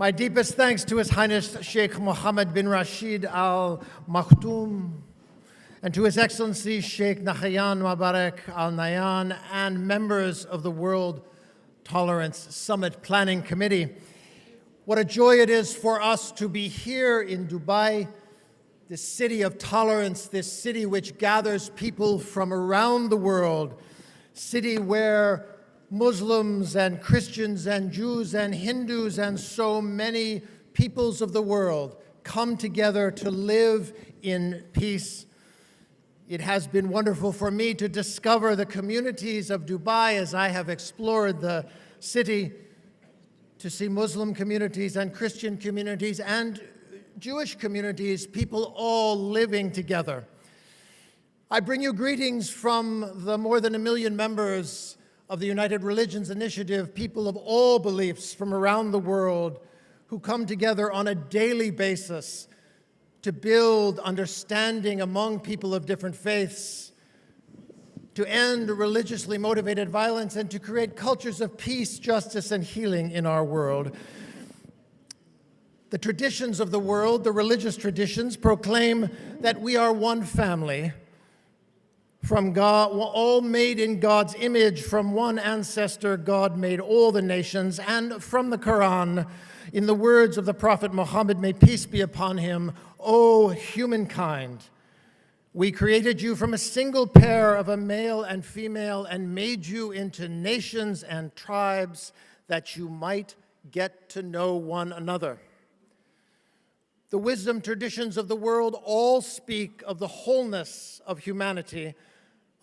My deepest thanks to His Highness Sheikh Mohammed bin Rashid Al Maktoum and to His Excellency Sheikh Nahyan Mubarak Al Nahyan and members of the World Tolerance Summit Planning Committee. What a joy it is for us to be here in Dubai, this city of tolerance, this city which gathers people from around the world, city where Muslims and Christians and Jews and Hindus and so many peoples of the world come together to live in peace. It has been wonderful for me to discover the communities of Dubai as I have explored the city, to see Muslim communities and Christian communities and Jewish communities, people all living together. I bring you greetings from the more than 1 million members of the United Religions Initiative, people of all beliefs from around the world who come together on a daily basis to build understanding among people of different faiths, to end religiously motivated violence, and to create cultures of peace, justice, and healing in our world. The traditions of the world, the religious traditions, proclaim that we are one family, from God, all made in God's image. From one ancestor, God made all the nations. And from the Quran, in the words of the Prophet Muhammad, may peace be upon him, O humankind, we created you from a single pair of a male and female and made you into nations and tribes that you might get to know one another. The wisdom traditions of the world all speak of the wholeness of humanity,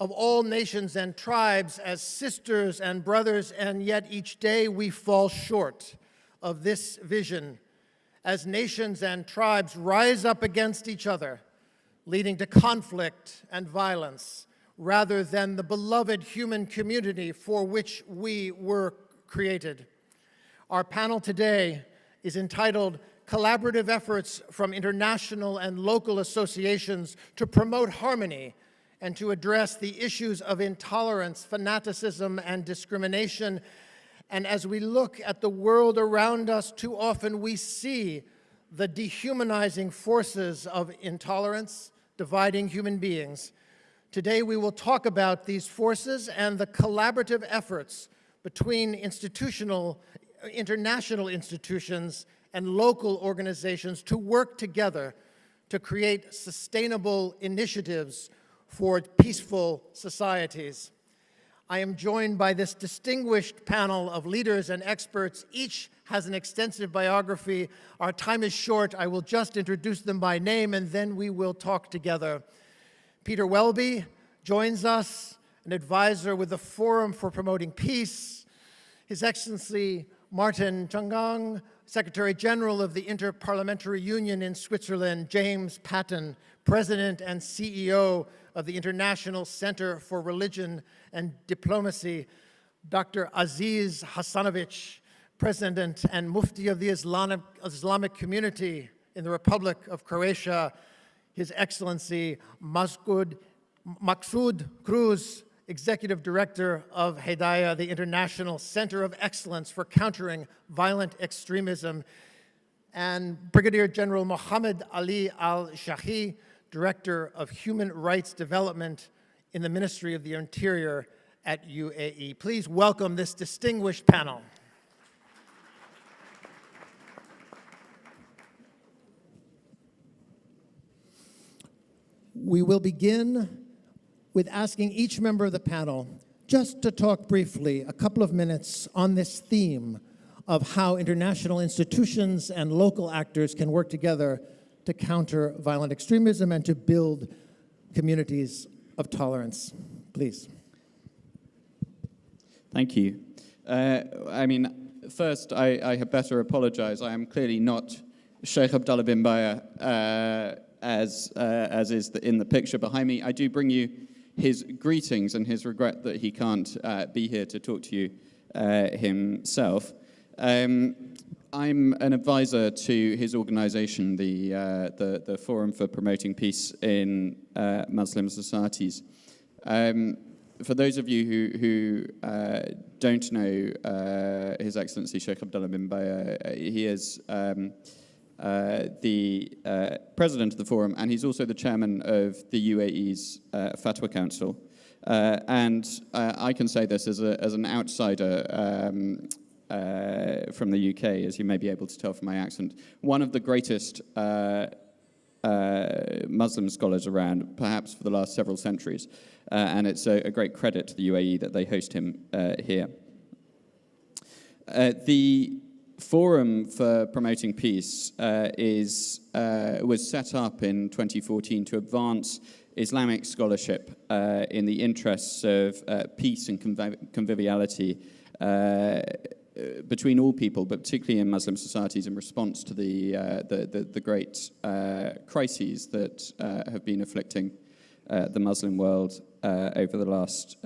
of all nations and tribes as sisters and brothers, and yet each day we fall short of this vision as nations and tribes rise up against each other, leading to conflict and violence, rather than the beloved human community for which we were created. Our panel today is entitled Collaborative Efforts from International and Local Associations to Promote Harmony and to address the issues of intolerance, fanaticism, and discrimination. And as we look at the world around us, too often we see the dehumanizing forces of intolerance dividing human beings. Today we will talk about these forces and the collaborative efforts between international institutions and local organizations to work together to create sustainable initiatives for peaceful societies. I am joined by this distinguished panel of leaders and experts. Each has an extensive biography. Our time is short. I will just introduce them by name and then we will talk together. Peter Welby joins us, an advisor with the Forum for Promoting Peace. His Excellency Martin Changgang, Secretary General of the Interparliamentary Union in Switzerland. James Patton, President and CEO of the International Center for Religion and Diplomacy. Dr. Aziz Hasanovich, President and Mufti of the Islamic Community in the Republic of Croatia. His Excellency Maksud Cruz, Executive Director of Hidayah, the International Center of Excellence for Countering Violent Extremism, and Brigadier General Mohammed Ali Al-Shahi, Director of Human Rights Development in the Ministry of the Interior at UAE. Please welcome this distinguished panel. We will begin with asking each member of the panel just to talk briefly, a couple of minutes, on this theme of how international institutions and local actors can work together to counter violent extremism and to build communities of tolerance. Please. Thank you. First, I had better apologize. I am clearly not Sheikh Abdullah bin Baya, as is in the picture behind me. I do bring you his greetings and his regret that he can't be here to talk to you himself. I'm an advisor to his organization, the Forum for Promoting Peace in Muslim Societies. for those of you who don't know His Excellency Sheikh Abdullah bin Baya, he is the president of the forum, and he's also the chairman of the UAE's Fatwa Council. And I can say this as an outsider from the UK, as you may be able to tell from my accent, one of the greatest Muslim scholars around, perhaps for the last several centuries. And it's a great credit to the UAE that they host him here. The Forum for Promoting Peace was set up in 2014 to advance Islamic scholarship in the interests of peace and conviviality between all people, but particularly in Muslim societies in response to the great crises that have been afflicting the Muslim world over the last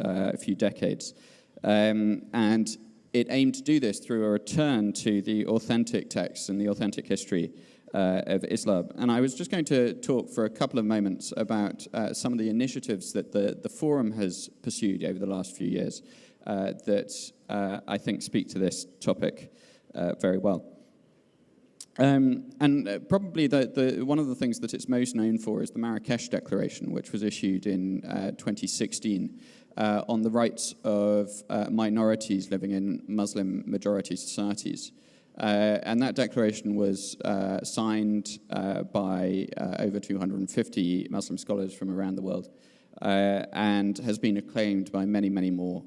few decades. And it aimed to do this through a return to the authentic texts and the authentic history of Islam. And I was just going to talk for a couple of moments about some of the initiatives that the Forum has pursued over the last few years that I think speak to this topic very well. And probably one of the things that it's most known for is the Marrakesh Declaration, which was issued in 2016 on the rights of minorities living in Muslim majority societies. And that declaration was signed by over 250 Muslim scholars from around the world and has been acclaimed by many, many more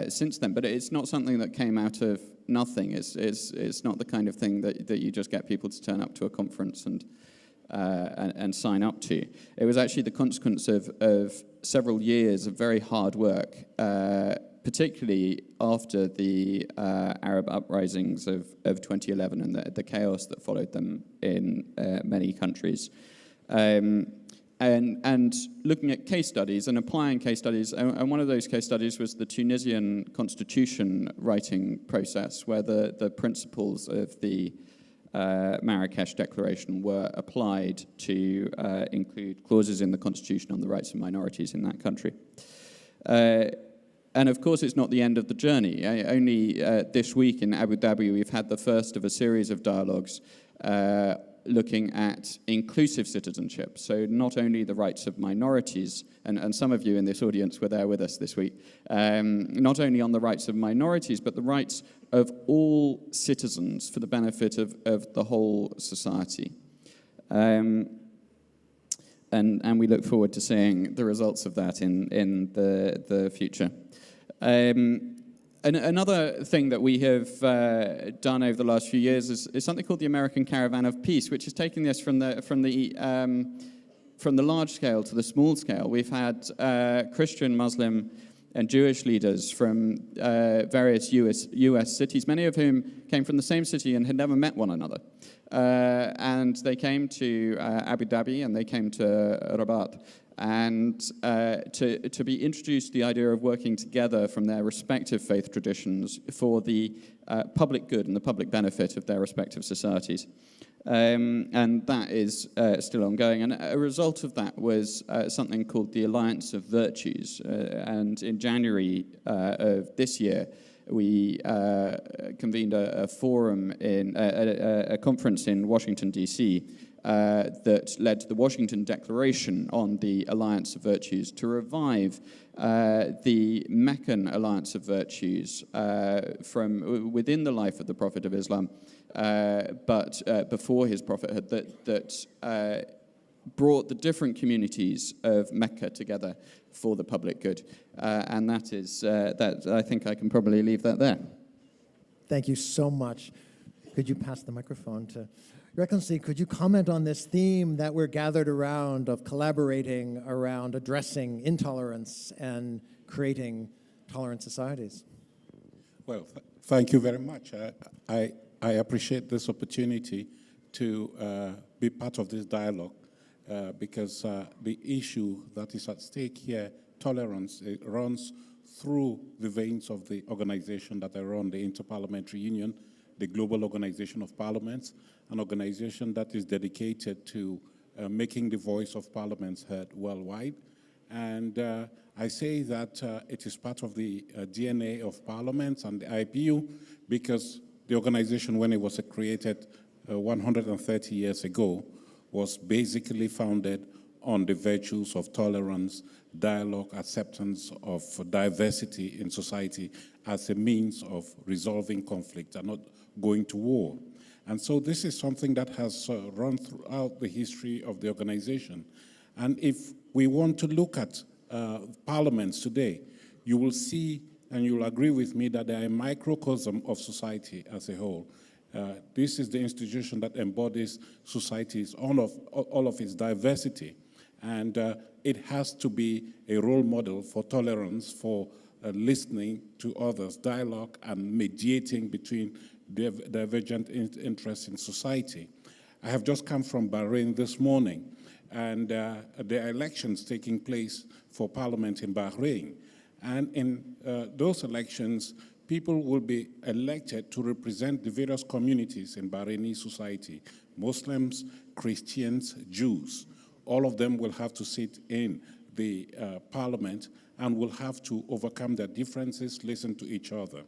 since then. But it's not something that came out of nothing. It's not the kind of thing that you just get people to turn up to a conference and sign up to. It was actually the consequence of several years of very hard work, particularly after the Arab uprisings of 2011 and the chaos that followed them in many countries. And looking at case studies and applying case studies, and one of those case studies was the Tunisian constitution writing process, where the principles of the Marrakesh Declaration were applied to include clauses in the constitution on the rights of minorities in that country. And of course, it's not the end of the journey. Only this week in Abu Dhabi, we've had the first of a series of dialogues looking at inclusive citizenship. So not only the rights of minorities, and some of you in this audience were there with us this week, not only on the rights of minorities, but the rights of all citizens for the benefit of the whole society. And we look forward to seeing the results of that in the future. And another thing that we have done over the last few years is something called the American Caravan of Peace, which is taking this from the large scale to the small scale. We've had Christian, Muslim, and Jewish leaders from various US cities, many of whom came from the same city and had never met one another. And they came to Abu Dhabi and they came to Rabat, and to be introduced to the idea of working together from their respective faith traditions for the public good and the public benefit of their respective societies. And that is still ongoing. And a result of that was something called the Alliance of Virtues. And in January of this year, we convened a forum in a conference in Washington, D.C., that led to the Washington Declaration on the Alliance of Virtues to revive the Meccan Alliance of Virtues from within the life of the Prophet of Islam, but before his prophethood, that brought the different communities of Mecca together for the public good. And that is, that I think I can probably leave that there. Thank you so much. Could you pass the microphone to Your Excellency? Could you comment on this theme that we're gathered around of collaborating around addressing intolerance and creating tolerant societies? Well, thank you very much. I appreciate this opportunity to be part of this dialogue because the issue that is at stake here, tolerance, it runs through the veins of the organization that I run, the Interparliamentary Union, the Global Organization of Parliaments, an organization that is dedicated to making the voice of parliaments heard worldwide And I say that it is part of the DNA of parliaments and the IPU because the organization, when it was created 130 years ago, was basically founded on the virtues of tolerance, dialogue, acceptance of diversity in society as a means of resolving conflict and not going to war. And so this is something that has run throughout the history of the organization. And if we want to look at parliaments today, you will see and you will agree with me that they are a microcosm of society as a whole. This is the institution that embodies society's all of its diversity. And it has to be a role model for tolerance, for listening to others, dialogue, and mediating between divergent interests in society. I have just come from Bahrain this morning, and there are elections taking place for parliament in Bahrain. And in those elections, people will be elected to represent the various communities in Bahraini society, Muslims, Christians, Jews. All of them will have to sit in the parliament and will have to overcome their differences, listen to each other.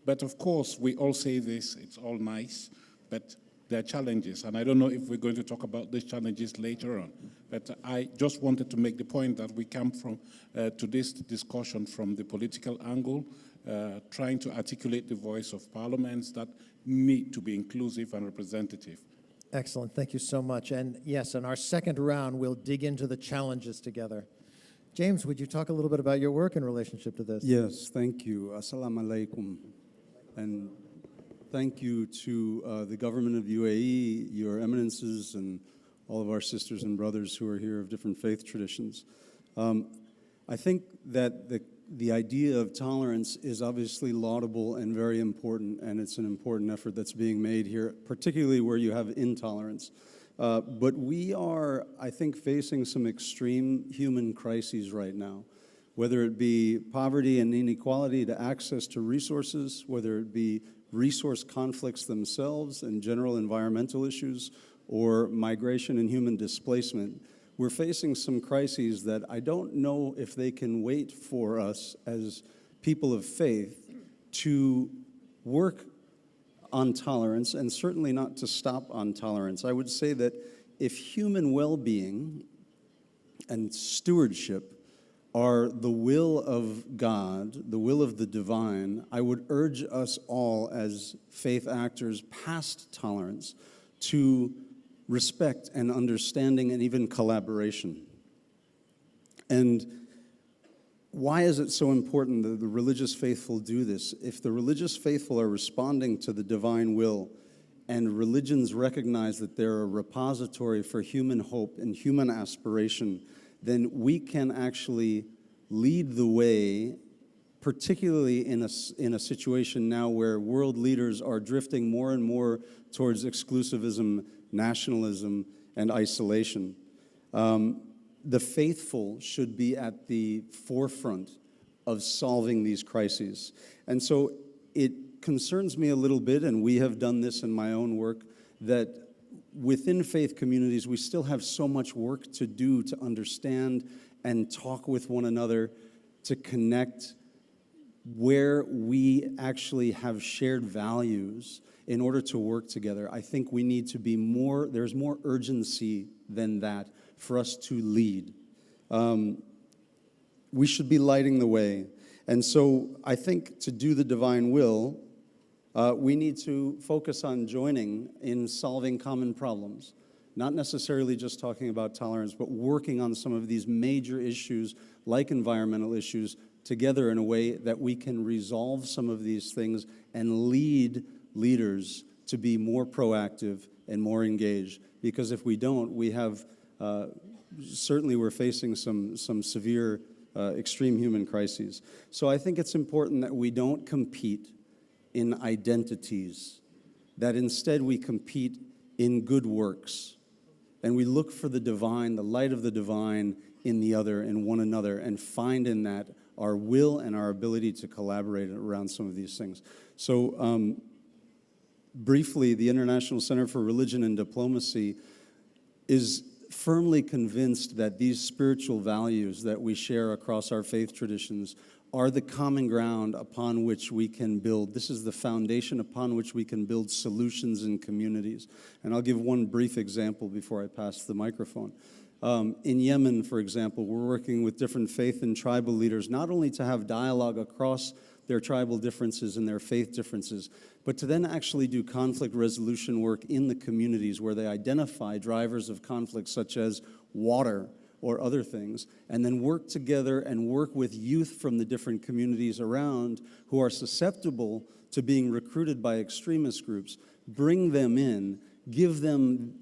But of course, we all say this, it's all nice, but there are challenges. And I don't know if we're going to talk about these challenges later on. But I just wanted to make the point that we come to this discussion from the political angle, trying to articulate the voice of parliaments that need to be inclusive and representative. Excellent. Thank you so much. And yes, in our second round, we'll dig into the challenges together. James, would you talk a little bit about your work in relationship to this? Yes, thank you. Assalamu alaikum. And thank you to the government of UAE, your eminences, and all of our sisters and brothers who are here of different faith traditions. I think that the idea of tolerance is obviously laudable and very important, and it's an important effort that's being made here, particularly where you have intolerance. But we are, I think, facing some extreme human crises right now, whether it be poverty and inequality to access to resources, whether it be resource conflicts themselves and general environmental issues, or migration and human displacement. We're facing some crises that I don't know if they can wait for us as people of faith to work on tolerance, and certainly not to stop on tolerance. I would say that if human well-being and stewardship are the will of God, the will of the divine, I would urge us all as faith actors past tolerance to respect and understanding and even collaboration. And why is it so important that the religious faithful do this? If the religious faithful are responding to the divine will and religions recognize that they're a repository for human hope and human aspiration, then we can actually lead the way, particularly in a situation now where world leaders are drifting more and more towards exclusivism, nationalism, and isolation. The faithful should be at the forefront of solving these crises. And so it concerns me a little bit, and we have done this in my own work, that within faith communities, we still have so much work to do to understand and talk with one another, to connect where we actually have shared values in order to work together. I think we need to be more, there's more urgency than that for us to lead. We should be lighting the way. And so I think to do the divine will, we need to focus on joining in solving common problems. Not necessarily just talking about tolerance, but working on some of these major issues like environmental issues together in a way that we can resolve some of these things and lead leaders to be more proactive and more engaged. Because if we don't, we have, certainly we're facing some severe extreme human crises. So I think it's important that we don't compete in identities, that instead we compete in good works. And we look for the divine, the light of the divine in the other, in one another, and find in that our will and our ability to collaborate around some of these things. So briefly, the International Center for Religion and Diplomacy is firmly convinced that these spiritual values that we share across our faith traditions are the common ground upon which we can build. This is the foundation upon which we can build solutions in communities. And I'll give one brief example before I pass the microphone. In Yemen, for example, we're working with different faith and tribal leaders, not only to have dialogue across their tribal differences and their faith differences, but to then actually do conflict resolution work in the communities where they identify drivers of conflict such as water or other things, and then work together and work with youth from the different communities around who are susceptible to being recruited by extremist groups, bring them in, give them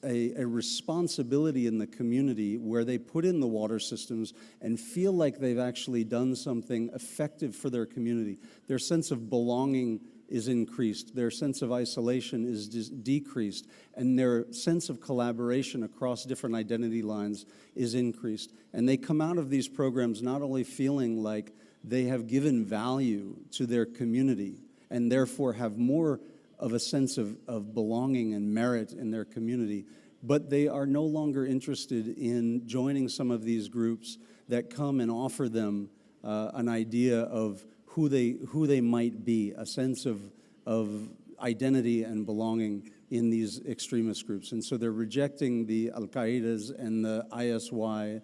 a responsibility in the community where they put in the water systems and feel like they've actually done something effective for their community. Their sense of belonging is increased, their sense of isolation is decreased, and their sense of collaboration across different identity lines is increased. And they come out of these programs not only feeling like they have given value to their community and therefore have more of a sense of belonging and merit in their community, but they are no longer interested in joining some of these groups that come and offer them an idea of who they might be, a sense of identity and belonging in these extremist groups. And so they're rejecting the Al-Qaedas and the ISY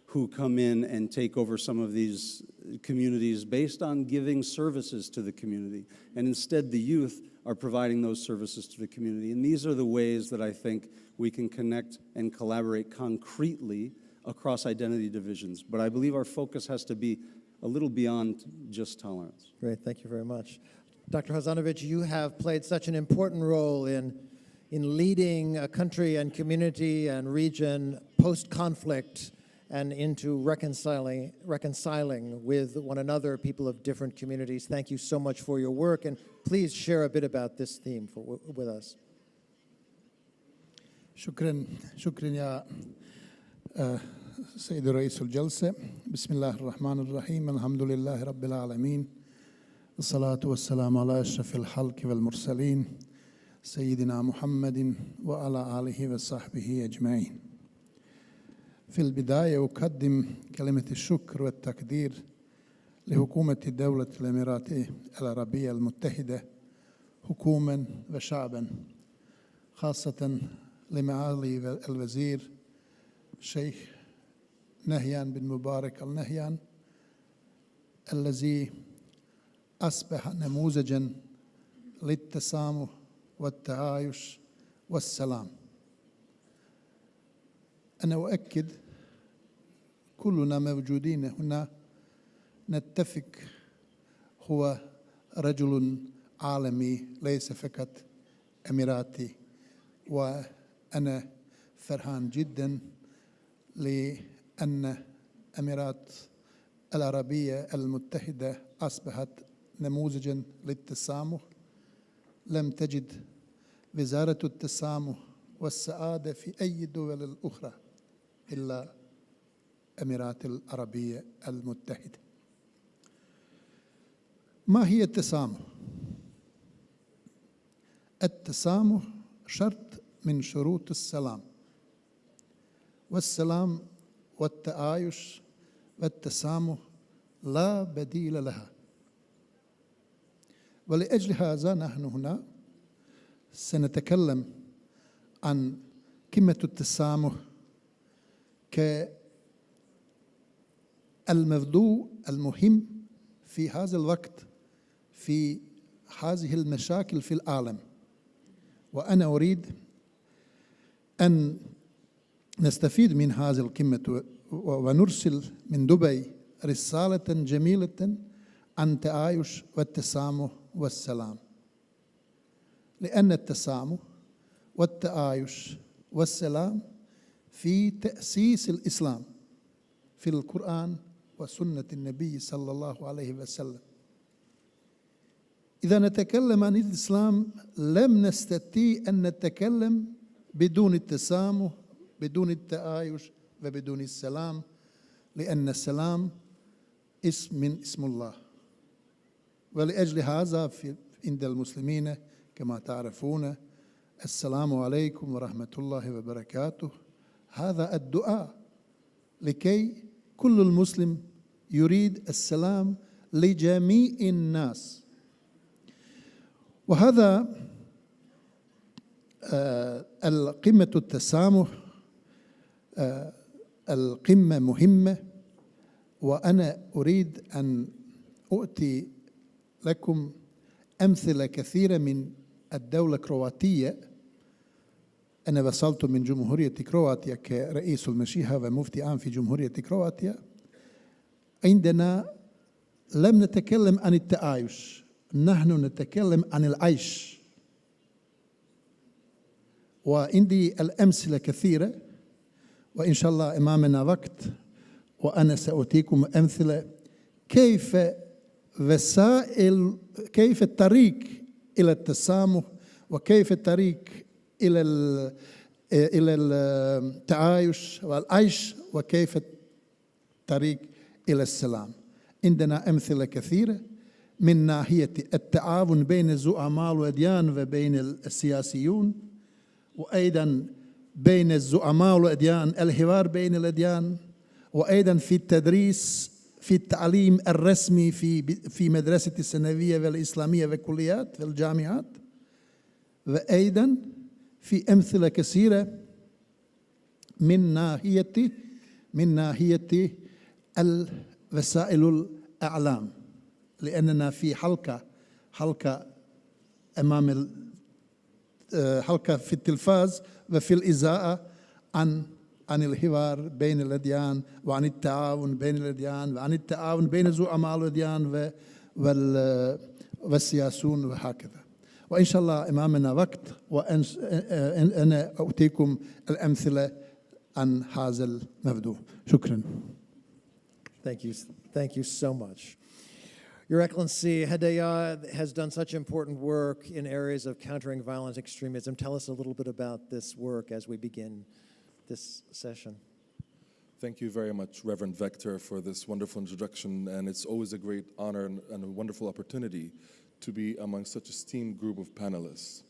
who come in and take over some of these communities based on giving services to the community. And instead, the youth are providing those services to the community. And these are the ways that I think we can connect and collaborate concretely across identity divisions. But I believe our focus has to be a little beyond just tolerance. Great, thank you very much. Dr. Hasanovich, you have played such an important role in leading a country and community and region post-conflict and into reconciling with one another, people of different communities. Thank you so much for your work, and please share a bit about this theme with us. شكرا يا سيد رئيس الجلسة. بسم الله الرحمن الرحيم. الحمد لله رب العالمين، الصلاة والسلام على أشرف الخلق والمرسلين سيدنا محمد وعلى آله وصحبه أجمعين. في البداية أقدم كلمة الشكر والتقدير لحكومة دولة الإمارات العربية المتحدة حكوماً وشعباً، خاصة لمعالي الوزير الشيخ نهيان بن مبارك النهيان الذي أصبح نموذجاً للتسامح والتعايش والسلام. أنا أؤكد كلنا موجودين هنا نتفق هو رجل عالمي ليس فقط إماراتي، وأنا فرحان جدا لأن الإمارات العربية المتحدة أصبحت نموذجا للتسامح. لم تجد وزارة التسامح والسعادة في أي دول الأخرى إلا الإمارات العربية المتحدة. ما هي التسامح؟ التسامح شرط من شروط السلام، والسلام والتعايش والتسامح لا بديل لها. ولأجل هذا نحن هنا سنتكلم عن قمة التسامح كالموضوع المهم في هذا الوقت في هذه المشاكل في العالم. وأنا أريد أن نستفيد من هذه القمة ونرسل من دبي رسالة جميلة عن التعايش والتسامح والسلام، لأن التسامح والتعايش والسلام في تأسيس الإسلام في القرآن وسنة النبي صلى الله عليه وسلم. إذا نتكلم عن الإسلام لم نستطيع أن نتكلم بدون التسامح، بدون التعايش وبدون السلام، لأن السلام اسم من اسم الله. ولأجل هذا عند المسلمين كما تعرفون السلام عليكم ورحمة الله وبركاته. هذا الدعاء لكي كل المسلم يريد السلام لجميع الناس. وهذا القمة التسامح القمة مهمة، وأنا أريد أن أؤتي لكم أمثلة كثيرة من الدولة الكرواتية. أنا وصلت من جمهورية كرواتيا كرئيس المشيخة ومفتي عام في جمهورية كرواتيا. عندنا لم نتكلم عن التعايش، نحن نتكلم عن العيش. وعندي الأمثلة كثيرة، وإن شاء الله أمامنا وقت وأنا سأعطيكم أمثلة كيف الطريق إلى التسامح، وكيف الطريق إلى التعايش والعيش، وكيف الطريق إلى السلام. عندنا أمثلة كثيرة من ناحية التعاون بين الزعماء والأديان وبين السياسيون، وأيضا بين الزعماء والأديان الحوار بين الأديان، وأيضا في التدريس في التعليم الرسمي في مدرسة الثانوية والإسلامية والكليات والجامعات، وأيضا في أمثلة كثيرة من ناحية وسائل الإعلام، لأننا في حلقة أمام حلقة في التلفاز وفي الإذاعة عن الحوار بين الأديان، وعن التعاون بين الأديان، وعن التعاون بين زعماء الأديان والسياسيون وهكذا. وإن شاء الله أمامنا وقت وأنا أعطيكم الأمثلة عن هذا الموضوع. شكرا. Thank you so much. Your Excellency, Hedaya has done such important work in areas of countering violent extremism. Tell us a little bit about this work as we begin this session. Thank you very much, Reverend Vector, for this wonderful introduction, and it's always a great honor and a wonderful opportunity to be among such a esteemed group of panelists.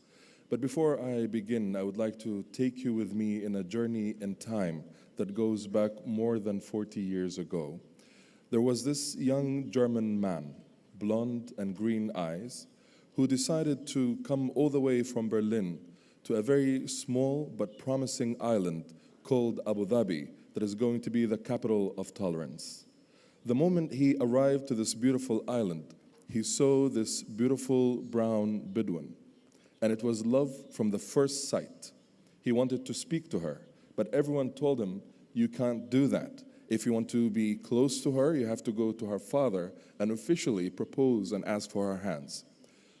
But before I begin, I would like to take you with me in a journey in time that goes back more than 40 years ago. There was this young German man, blonde and green eyes, who decided to come all the way from Berlin to a very small but promising island called Abu Dhabi that is going to be the capital of tolerance. The moment he arrived to this beautiful island, he saw this beautiful brown Bedouin, and it was love from the first sight. He wanted to speak to her, but everyone told him, you can't do that. If you want to be close to her, you have to go to her father and officially propose and ask for her hands.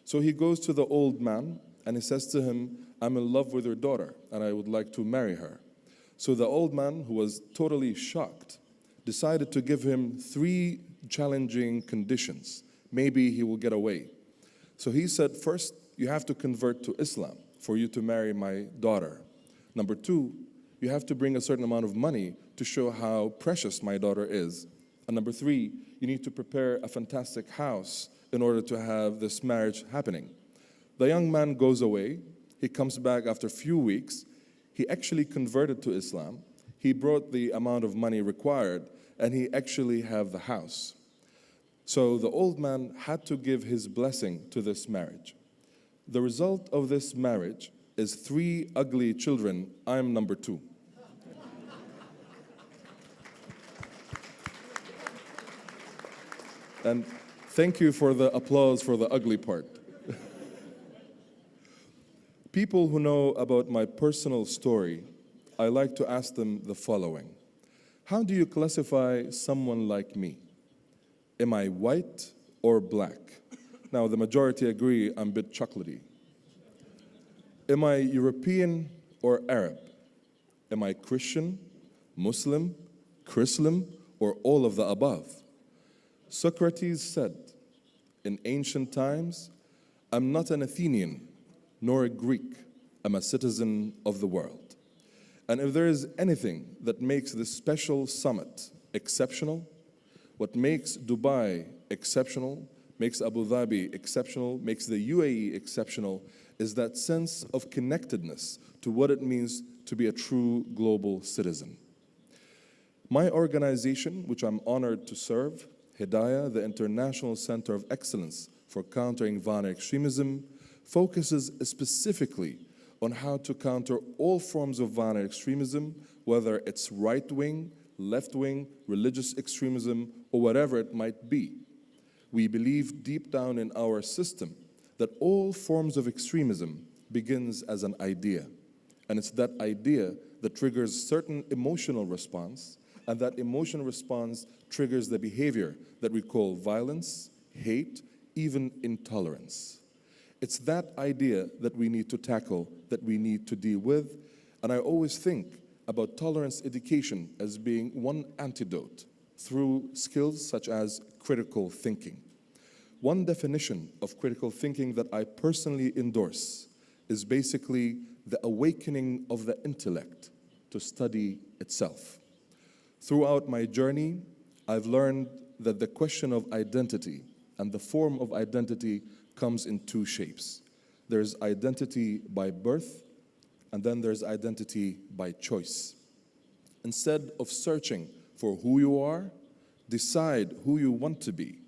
So he goes to the old man and he says to him, I'm in love with your daughter and I would like to marry her. So the old man, who was totally shocked, decided to give him 3 challenging conditions. Maybe he will get away. So he said, first, you have to convert to Islam for you to marry my daughter. Number 2, you have to bring a certain amount of money to show how precious my daughter is. And number 3, you need to prepare a fantastic house in order to have this marriage happening. The young man goes away. He comes back after a few weeks. He actually converted to Islam. He brought the amount of money required, and he actually have the house. So the old man had to give his blessing to this marriage. The result of this marriage is 3 ugly children. I'm number 2. And thank you for the applause for the ugly part. People who know about my personal story, I like to ask them the following. How do you classify someone like me? Am I white or black? Now, the majority agree I'm a bit chocolatey. Am I European or Arab? Am I Christian, Muslim, Chrislam, or all of the above? Socrates said, in ancient times, I'm not an Athenian, nor a Greek. I'm a citizen of the world. And if there is anything that makes this special summit exceptional, what makes Dubai exceptional, makes Abu Dhabi exceptional, makes the UAE exceptional, is that sense of connectedness to what it means to be a true global citizen. My organization, which I'm honored to serve, Hidayah, the International Center of Excellence for Countering Violent Extremism, focuses specifically on how to counter all forms of violent extremism, whether it's right-wing, left-wing, religious extremism, or whatever it might be. We believe deep down in our system that all forms of extremism begins as an idea. And it's that idea that triggers certain emotional response, and that emotional response triggers the behavior that we call violence, hate, even intolerance. It's that idea that we need to tackle, that we need to deal with, and I always think about tolerance education as being one antidote through skills such as critical thinking. One definition of critical thinking that I personally endorse is basically the awakening of the intellect to study itself. Throughout my journey, I've learned that the question of identity and the form of identity comes in two shapes. There's identity by birth, and then there's identity by choice. Instead of searching for who you are, decide who you want to be.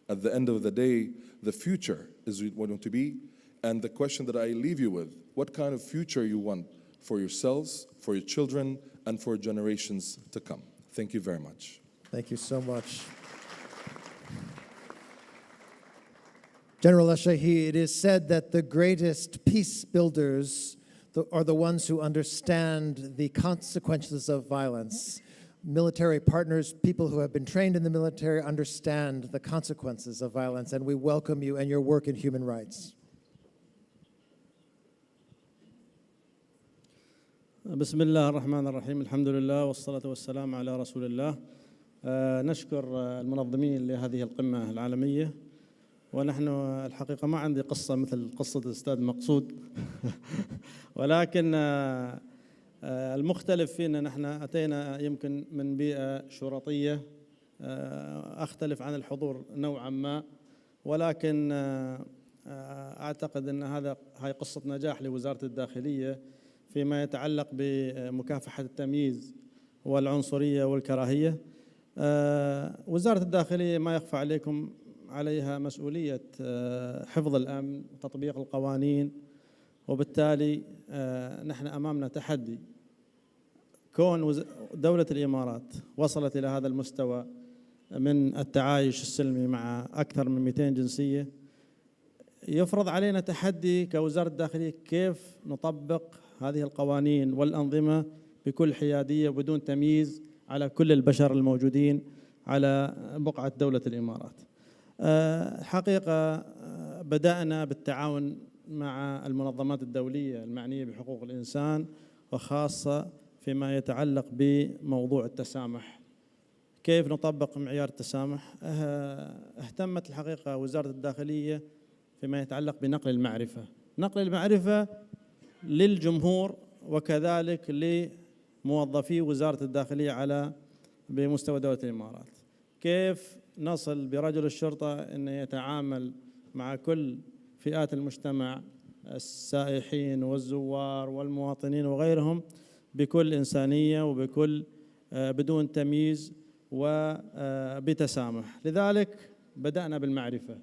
At the end of the day, the future is what you want to be, and the question that I leave you with, what kind of future you want for yourselves, for your children, and for generations to come. Thank you very much. Thank you so much. General Al-Shahi, it is said that the greatest peace builders are the ones who understand the consequences of violence. Military partners, people who have been trained in the military, understand the consequences of violence, and we welcome you and your work in human rights. بسم الله الرحمن الرحيم الحمد لله والصلاة والسلام على رسول الله. نشكر المنظمين لهذه القمة العالمية، ونحن الحقيقة ما عندي قصة مثل قصة الأستاذ مقصود ولكن المختلف فينا نحن أتينا يمكن من بيئة شرطية، أختلف عن الحضور نوعا ما، ولكن أعتقد أن هاي قصة نجاح لوزارة الداخلية فيما يتعلق بمكافحة التمييز والعنصرية والكراهية. وزارة الداخلية ما يخفى عليكم عليها مسؤولية حفظ الأمن وتطبيق القوانين، وبالتالي نحن أمامنا تحدي. كون دولة الإمارات وصلت إلى هذا المستوى من التعايش السلمي مع أكثر من 200 جنسية، يفرض علينا تحدي كوزارة الداخلية كيف نطبق هذه القوانين والأنظمة بكل حيادية وبدون تمييز على كل البشر الموجودين على بقعة دولة الإمارات. حقيقة بدأنا بالتعاون مع المنظمات الدولية المعنية بحقوق الإنسان، وخاصة فيما يتعلق بموضوع التسامح، كيف نطبق معيار التسامح. اهتمت الحقيقة وزارة الداخلية فيما يتعلق بنقل المعرفة، نقل المعرفة للجمهور وكذلك لموظفي وزارة الداخلية على بمستوى دولة الإمارات. كيف نصل برجل الشرطة أن يتعامل مع كل فئات المجتمع، السائحين والزوار والمواطنين وغيرهم، بكل إنسانية وبكل بدون تمييز وبتسامح. لذلك بدأنا بالمعرفة،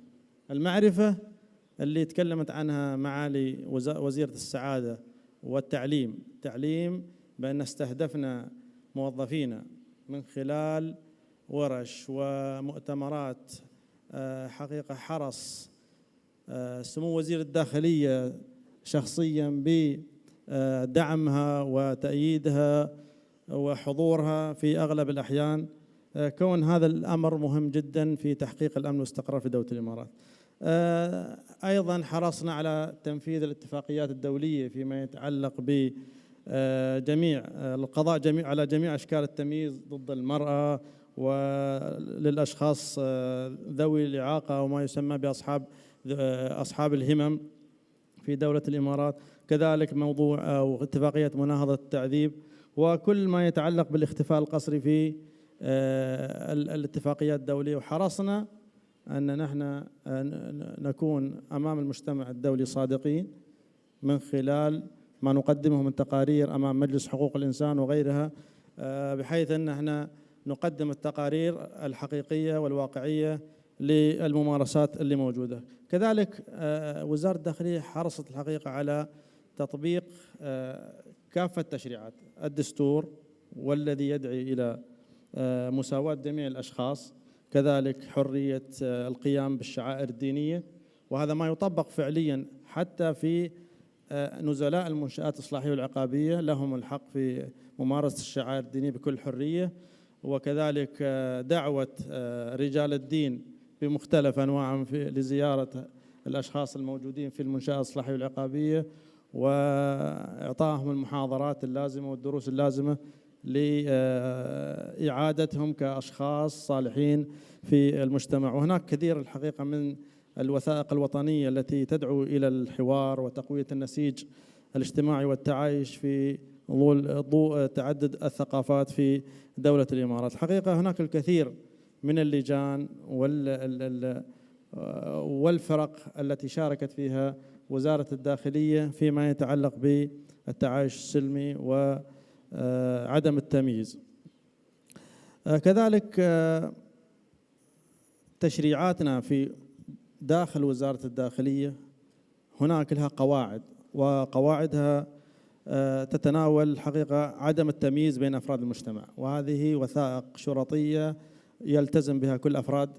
المعرفة اللي تكلمت عنها معالي وزيرة السعادة والتعليم، تعليم بأن استهدفنا موظفينا من خلال ورش ومؤتمرات. حقيقة حرص سمو وزير الداخلية شخصيا بدعمها وتأييدها وحضورها في أغلب الأحيان، كون هذا الأمر مهم جدا في تحقيق الأمن والاستقرار في دولة الإمارات. أيضا حرصنا على تنفيذ الاتفاقيات الدولية فيما يتعلق بجميع القضاء على جميع أشكال التمييز ضد المرأة وللأشخاص ذوي الإعاقة وما يسمى بأصحاب الهمم في دولة الإمارات، كذلك موضوع أو اتفاقية مناهضة التعذيب وكل ما يتعلق بالاختفاء القسري في الاتفاقيات الدولية. وحرصنا أن نحن نكون أمام المجتمع الدولي صادقين من خلال ما نقدمه من تقارير أمام مجلس حقوق الإنسان وغيرها، بحيث أن احنا نقدم التقارير الحقيقية والواقعية للممارسات اللي موجودة. كذلك وزارة الداخلية حرصت الحقيقة على تطبيق كافة تشريعات الدستور والذي يدعي إلى مساواة جميع الأشخاص، كذلك حرية القيام بالشعائر الدينية، وهذا ما يطبق فعليا حتى في نزلاء المنشآت الإصلاحية والعقابية، لهم الحق في ممارسة الشعائر الدينية بكل حرية، وكذلك دعوة رجال الدين بمختلف أنواعهم لزيارة الأشخاص الموجودين في المنشآت الإصلاحية والعقابية وإعطائهم المحاضرات اللازمة والدروس اللازمة لإعادتهم كأشخاص صالحين في المجتمع. وهناك كثير الحقيقة من الوثائق الوطنية التي تدعو إلى الحوار وتقوية النسيج الاجتماعي والتعايش في ضوء تعدد الثقافات في دولة الإمارات. الحقيقة هناك الكثير من اللجان والفرق التي شاركت فيها وزارة الداخلية فيما يتعلق بالتعايش السلمي وعدم التمييز. كذلك تشريعاتنا في داخل وزارة الداخلية هناك لها قواعد، وقواعدها تتناول الحقيقة عدم التمييز بين أفراد المجتمع، وهذه وثائق شرطية يلتزم بها كل أفراد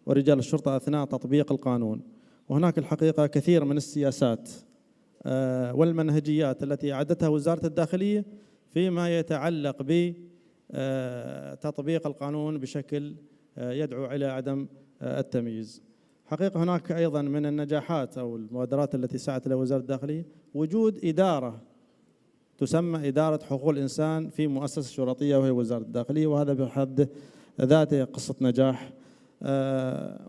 ورجال الشرطة أثناء تطبيق القانون. وهناك الحقيقة كثير من السياسات والمنهجيات التي أعدتها وزارة الداخلية فيما يتعلق بتطبيق القانون بشكل يدعو إلى عدم التمييز. حقيقة هناك أيضا من النجاحات أو المبادرات التي سعت لها وزارة الداخلية وجود إدارة تسمى إدارة حقوق الإنسان في مؤسسة شرطية وهي وزارة الداخلية، وهذا بحد ذاته قصة نجاح.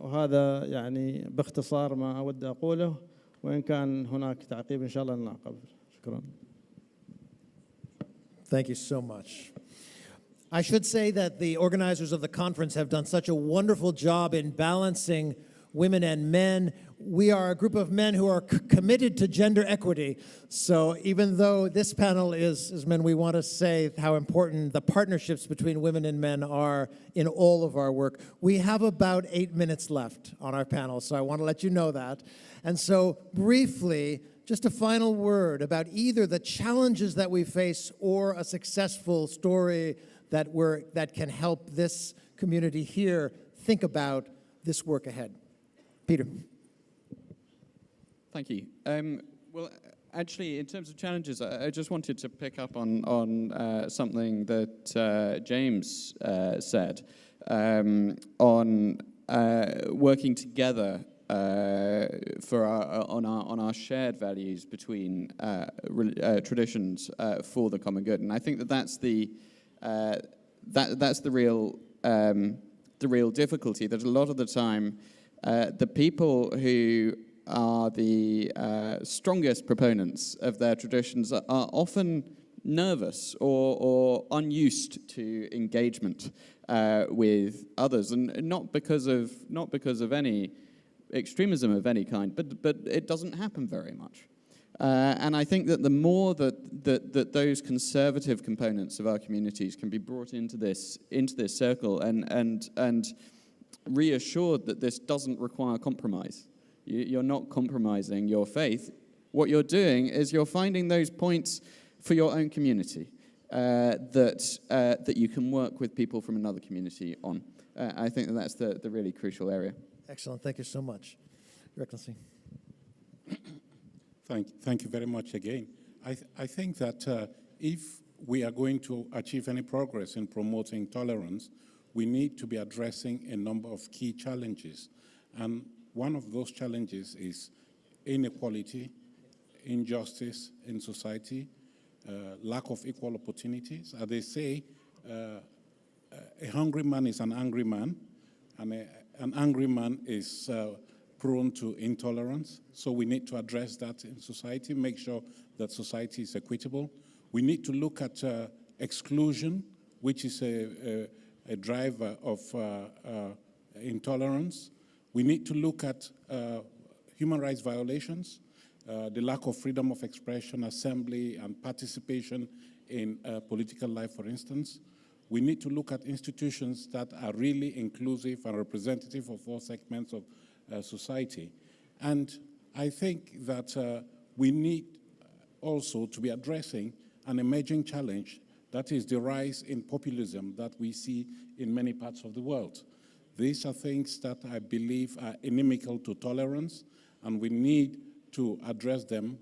وهذا يعني باختصار ما أود أقوله، وإن كان هناك تعقيب إن شاء الله نعقب. شكرا. Thank you so much. I should say that the organizers of the conference have done such a wonderful job in balancing women and men. We are a group of men who are committed to gender equity. So even though this panel is men, we want to say how important the partnerships between women and men are in all of our work. We have about 8 minutes left on our panel, so I want to let you know that. And so briefly, just a final word about either the challenges that we face or a successful story that can help this community here think about this work ahead. Peter. Thank you. Well, actually, in terms of challenges, I just wanted to pick up on something that James said on working together on our shared values between traditions for the common good, and I think that's the real difficulty. That a lot of the time, the people who are the strongest proponents of their traditions are often nervous or unused to engagement with others, and not because of any extremism of any kind, but it doesn't happen very much. And I think that the more that those conservative components of our communities can be brought into this circle and reassured that this doesn't require compromise. You're not compromising your faith. What you're doing is you're finding those points for your own community that you can work with people from another community on. I think that's the really crucial area. Excellent. Thank you so much. Your Excellency. Thank you very much again. I think that if we are going to achieve any progress in promoting tolerance, we need to be addressing a number of key challenges. And one of those challenges is inequality, injustice in society, lack of equal opportunities. As they say, a hungry man is an angry man, and an angry man is prone to intolerance. So we need to address that in society, make sure that society is equitable. We need to look at exclusion, which is a driver of intolerance. We need to look at human rights violations, the lack of freedom of expression, assembly, and participation in political life, for instance. We need to look at institutions that are really inclusive and representative of all segments of society. And I think that we need also to be addressing an emerging challenge, that is the rise in populism that we see in many parts of the world. These are things that I believe are inimical to tolerance, and we need to address them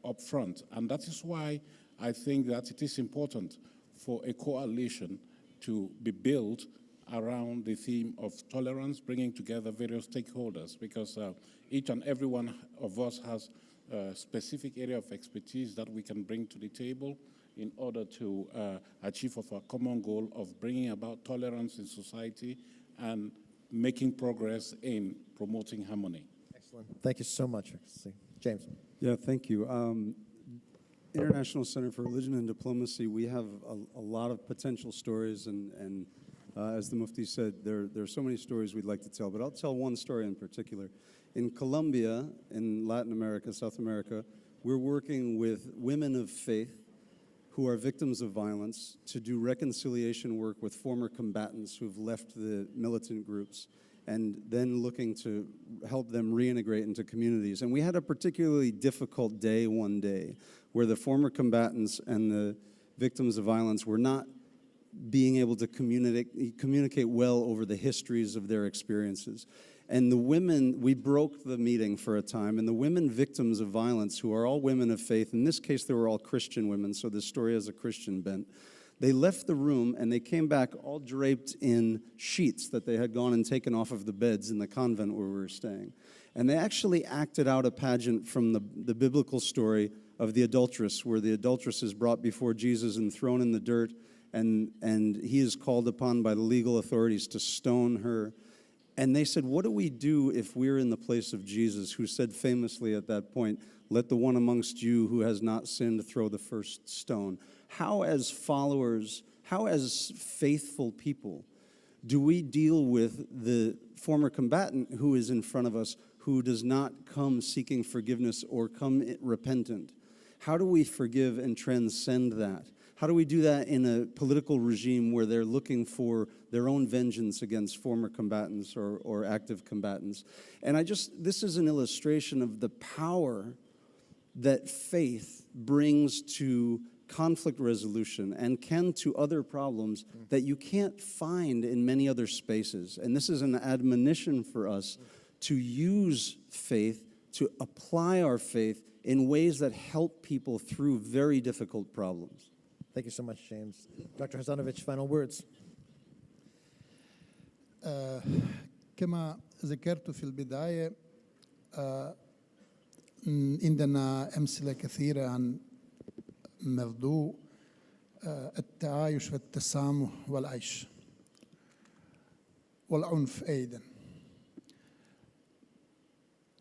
up front. And that is why I think that it is important for a coalition to be built around the theme of tolerance, bringing together various stakeholders, because each and every one of us has a specific area of expertise that we can bring to the table in order to achieve our common goal of bringing about tolerance in society and making progress in promoting harmony. Excellent. Thank you so much, Excellency. James. Yeah, thank you. International Center for Religion and Diplomacy, we have a lot of potential stories, and as the Mufti said, there are so many stories we'd like to tell, but I'll tell one story in particular. In Colombia, in Latin America, South America, we're working with women of faith who are victims of violence to do reconciliation work with former combatants who've left the militant groups, and then looking to help them reintegrate into communities. And we had a particularly difficult day one day where the former combatants and the victims of violence were not being able to communicate well over the histories of their experiences. And the women, we broke the meeting for a time, and the women victims of violence, who are all women of faith, in this case they were all Christian women, so this story has a Christian bent, they left the room and they came back all draped in sheets that they had gone and taken off of the beds in the convent where we were staying. And they actually acted out a pageant from the biblical story of the adulteress, where the adulteress is brought before Jesus and thrown in the dirt, and he is called upon by the legal authorities to stone her. And they said, what do we do if we're in the place of Jesus, who said famously at that point, let the one amongst you who has not sinned throw the first stone? How as followers, how as faithful people, do we deal with the former combatant who is in front of us, who does not come seeking forgiveness or come repentant? How do we forgive and transcend that? How do we do that in a political regime where they're looking for their own vengeance against former combatants or active combatants? And this is an illustration of the power that faith brings to conflict resolution and can to other problems that you can't find in many other spaces. And this is an admonition for us to use faith, to apply our faith in ways that help people through very difficult problems. Thank you so much, James. Dr. Hasanovich, final words. كما ذكرت في البداية عندنا أمثلة كثيرة عن موضوع التعايش والتسامح والعيش والعنف أيضا.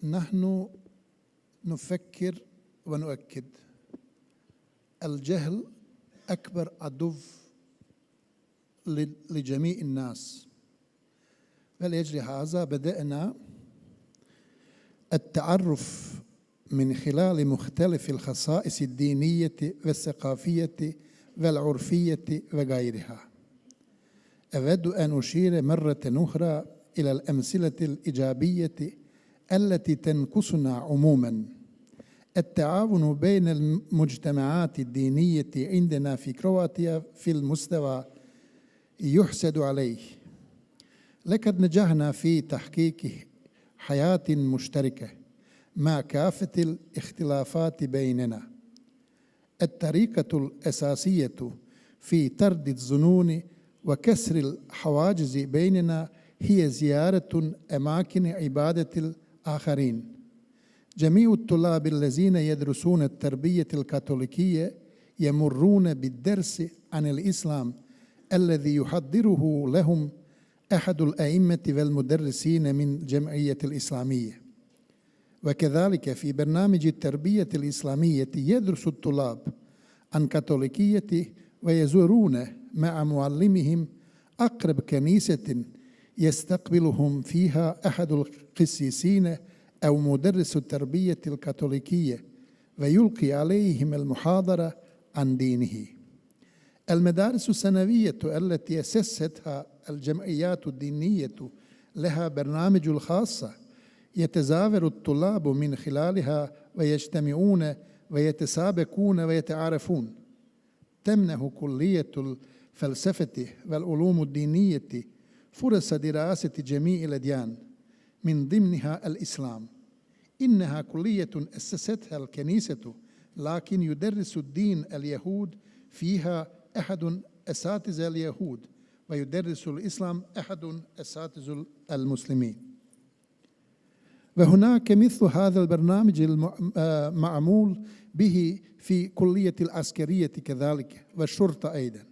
نحن نفكر ونؤكد الجهل أكبر عدو لجميع الناس. فلأجل هذا بدأنا التعرف من خلال مختلف الخصائص الدينية والثقافية والعرفية وغيرها. أود أن أشير مرة أخرى إلى الأمثلة الإيجابية التي تنقصنا عموماً. التعاون بين المجتمعات الدينية عندنا في كرواتيا في المستوى يحسد عليه. لقد نجحنا في تحقيق حياة مشتركة مع كافة الاختلافات بيننا. الطريقة الأساسية في طرد الظنون وكسر الحواجز بيننا هي زيارة أماكن عبادة الآخرين. جميع الطلاب الذين يدرسون التربية الكاثوليكية يمرون بالدرس عن الإسلام الذي يحضره لهم أحد الأئمة والمدرسين من جمعية الإسلامية. وكذلك في برنامج التربية الإسلامية يدرس الطلاب عن كاثوليكية ويزورون مع معلمهم أقرب كنيسة يستقبلهم فيها أحد القسيسين أو مدرس التربية الكاثوليكية ويلقي عليهم المحاضرة عن دينه. المدارس الثانوية التي أسستها الجمعيات الدينية لها برنامج الخاصة يتزاور الطلاب من خلالها ويجتمعون ويتسابقون ويتعارفون. تمنح كلية الفلسفة والعلوم الدينية فرص دراسة جميع الأديان من ضمنها الإسلام. إنها كلية أسستها الكنيسة، لكن يدرس الدين اليهود فيها أحد أساتذة اليهود، ويدرس الإسلام أحد أساتذة المسلمين. وهناك مثل هذا البرنامج المعمول به في كلية العسكرية كذلك والشرطة أيضا.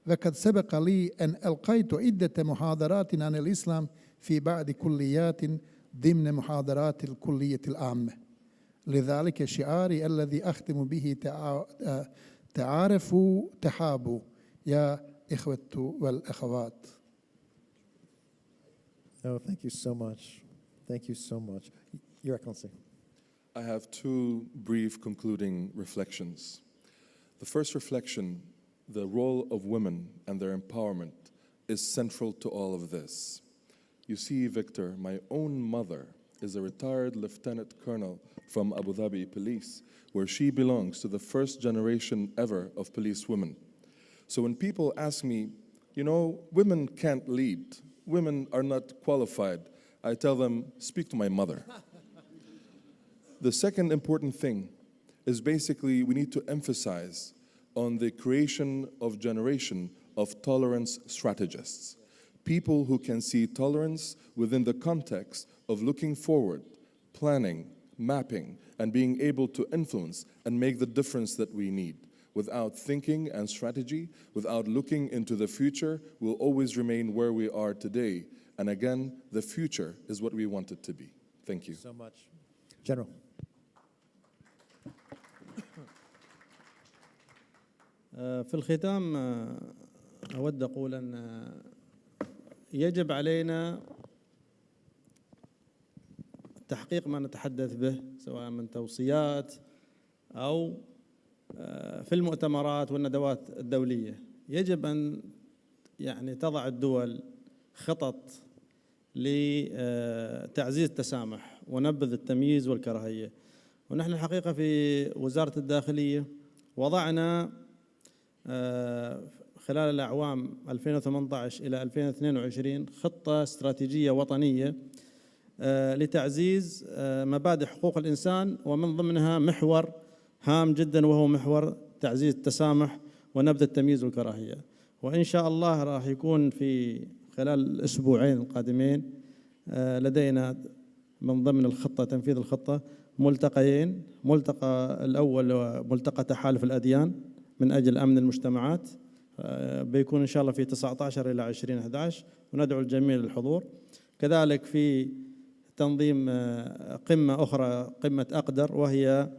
وقد سبق لي أن ألقيت عدة محاضرات عن الإسلام في بعض كليات ضمن محاضرات الكلية العامة. لذلك شعاري الذي أختم به تعارفوا تحابوا يا إخوة والأخوات. Oh, thank you so much. Thank you so much. Your Excellency. I have two brief concluding reflections. The first reflection, the role of women and their empowerment is central to all of this. You see, Victor, my own mother is a retired lieutenant colonel from Abu Dhabi Police, where she belongs to the first generation ever of police women. So when people ask me, you know, women can't lead, women are not qualified, I tell them, speak to my mother. The second important thing is basically we need to emphasize on the creation of generation of tolerance strategists. People who can see tolerance within the context of looking forward, planning, mapping, and being able to influence and make the difference that we need. Without thinking and strategy, without looking into the future, we'll always remain where we are today. And again, the future is what we want it to be. Thank you. So much. General. في الختام أود أقول أن يجب علينا تحقيق ما نتحدث به سواء من توصيات أو في المؤتمرات والندوات الدولية. يجب أن تضع الدول خطط لتعزيز التسامح ونبذ التمييز والكراهية. ونحن الحقيقة في وزارة الداخلية وضعنا خلال الأعوام 2018 إلى 2022 خطة استراتيجية وطنية لتعزيز مبادئ حقوق الإنسان، ومن ضمنها محور هام جدا وهو محور تعزيز التسامح ونبذ التمييز والكراهية. وإن شاء الله راح يكون في خلال الأسبوعين القادمين لدينا من ضمن الخطة تنفيذ الخطة ملتقيين. ملتقى الأول ملتقى تحالف الأديان من أجل أمن المجتمعات بيكون إن شاء الله في 19 إلى 20/11 وندعو الجميع للحضور. كذلك في تنظيم قمة أخرى قمة أقدر، وهي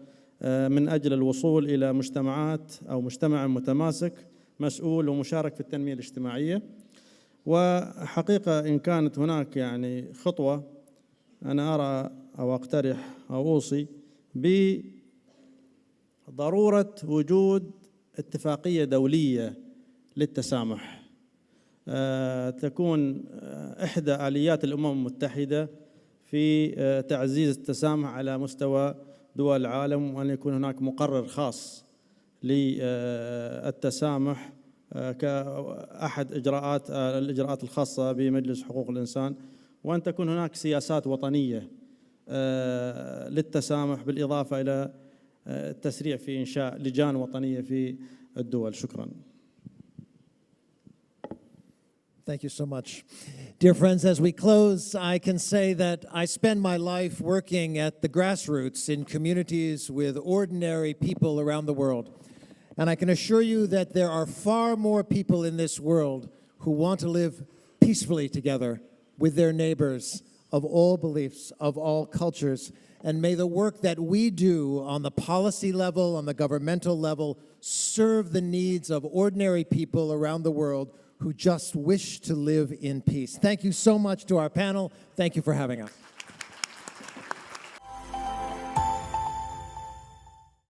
من أجل الوصول إلى مجتمعات أو مجتمع متماسك مسؤول ومشارك في التنمية الاجتماعية. وحقيقة إن كانت هناك خطوة أنا أرى أو أقترح أو أوصي بضرورة وجود اتفاقية دولية للتسامح تكون إحدى آليات الأمم المتحدة في تعزيز التسامح على مستوى دول العالم، وأن يكون هناك مقرر خاص للتسامح كأحد الإجراءات الخاصة بمجلس حقوق الإنسان، وأن تكون هناك سياسات وطنية للتسامح بالإضافة إلى التسريع في إنشاء لجان وطنية في الدول. شكرا. Thank you so much. Dear friends, as we close, I can say that I spend my life working at the grassroots in communities with ordinary people around the world. And I can assure you that there are far more people in this world who want to live peacefully together with their neighbors of all beliefs, of all cultures. And may the work that we do on the policy level, on the governmental level, serve the needs of ordinary people around the world who just wish to live in peace. Thank you so much to our panel. Thank you for having us.